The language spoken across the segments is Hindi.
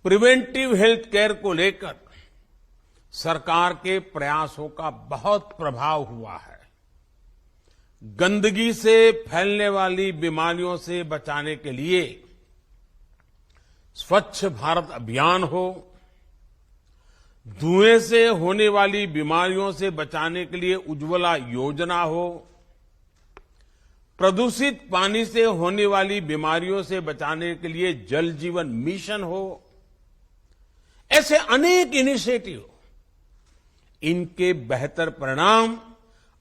प्रिवेंटिव हेल्थ केयर को लेकर सरकार के प्रयासों का बहुत प्रभाव हुआ है। गंदगी से फैलने वाली बीमारियों से बचाने के लिए स्वच्छ भारत अभियान हो, धुएं से होने वाली बीमारियों से बचाने के लिए उज्ज्वला योजना हो, प्रदूषित पानी से होने वाली बीमारियों से बचाने के लिए जल जीवन मिशन हो, ऐसे अनेक इनिशिएटिव, इनके बेहतर परिणाम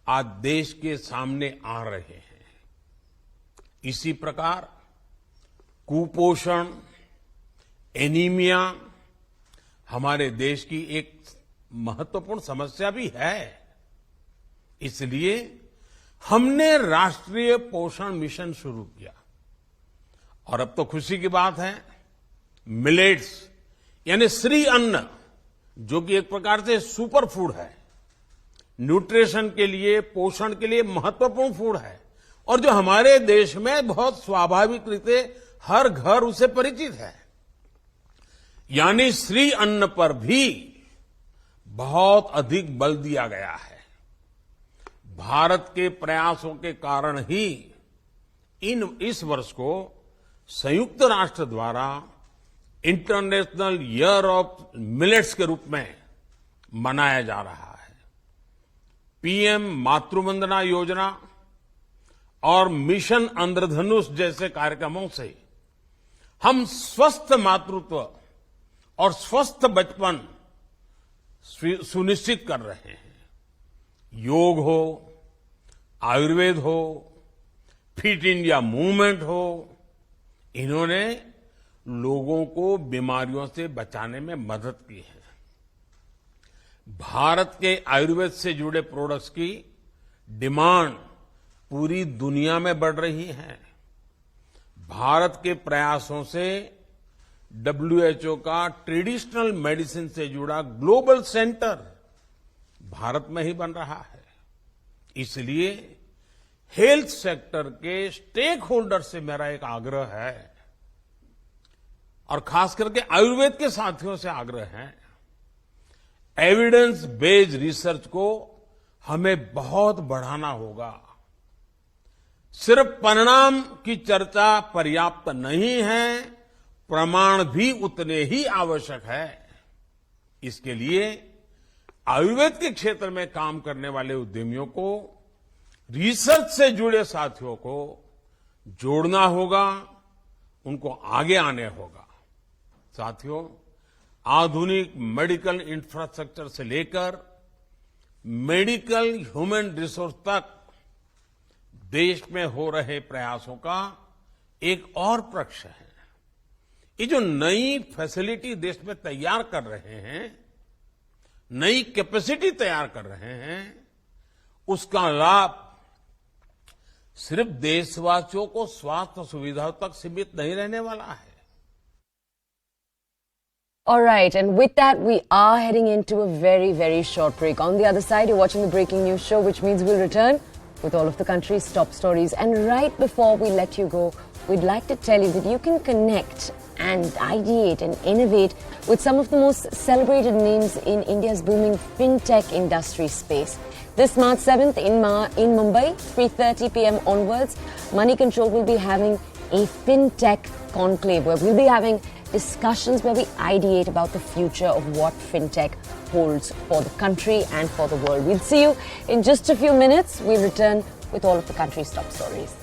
आज देश के सामने आ रहे हैं। इसी प्रकार कुपोषण, एनीमिया हमारे देश की एक महत्वपूर्ण समस्या भी है। इसलिए हमने राष्ट्रीय पोषण मिशन शुरू किया और अब तो खुशी की बात है, मिलेट्स यानी श्री अन्न, जो कि एक प्रकार से सुपर फूड है, न्यूट्रिशन के लिए, पोषण के लिए महत्वपूर्ण फूड है और जो हमारे देश में बहुत स्वाभाविक रीते हर घर उसे परिचित है। यानी श्री अन्न पर भी बहुत अधिक बल दिया गया है। भारत के प्रयासों के कारण ही इस वर्ष को संयुक्त राष्ट्र द्वारा इंटरनेशनल ईयर ऑफ मिलेट्स के रूप में मनाया जा रहा है। पीएम मातृवंदना योजना और मिशन इंद्रधनुष जैसे कार्यक्रमों से हम स्वस्थ मातृत्व और स्वस्थ बचपन सुनिश्चित कर रहे हैं। योग हो, आयुर्वेद हो, फिट इंडिया मूवमेंट हो, इन्होंने लोगों को बीमारियों से बचाने में मदद की है। भारत के आयुर्वेद से जुड़े प्रोडक्ट्स की डिमांड पूरी दुनिया में बढ़ रही है। भारत के प्रयासों से WHO का ट्रेडिशनल मेडिसिन से जुड़ा ग्लोबल सेंटर भारत में ही बन रहा है। इसलिए हेल्थ सेक्टर के स्टेक होल्डर से मेरा एक आग्रह है और खास करके आयुर्वेद के साथियों से आग्रह है, एविडेंस बेस्ड रिसर्च को हमें बहुत बढ़ाना होगा। सिर्फ परिणाम की चर्चा पर्याप्त नहीं है, प्रमाण भी उतने ही आवश्यक है। इसके लिए आयुर्वेद के क्षेत्र में काम करने वाले उद्यमियों को, रिसर्च से जुड़े साथियों को जोड़ना होगा, उनको आगे आने होगा। साथियों, आधुनिक मेडिकल इंफ्रास्ट्रक्चर से लेकर मेडिकल ह्यूमन रिसोर्स तक देश में हो रहे प्रयासों का एक और पक्ष है। ये जो नई फैसिलिटी देश में तैयार कर रहे हैं, नई कैपेसिटी तैयार कर रहे हैं, उसका लाभ सिर्फ देशवासियों को स्वास्थ्य सुविधाओं तक सीमित नहीं रहने वाला है। All right, and with that, we are heading into a very, very short break. On the other side, you're watching the Breaking News Show, which means we'll return with all of the country's top stories. And right before we let you go, we'd like to tell you that you can connect and ideate and innovate with some of the most celebrated names in India's booming fintech industry space. This March 7th in Mumbai, 3:30 p.m. onwards, Money Control will be having a fintech conclave where we'll be having discussions where we ideate about the future of what fintech holds for the country and for the world. We'll see you in just a few minutes. We'll return with all of the country's top stories.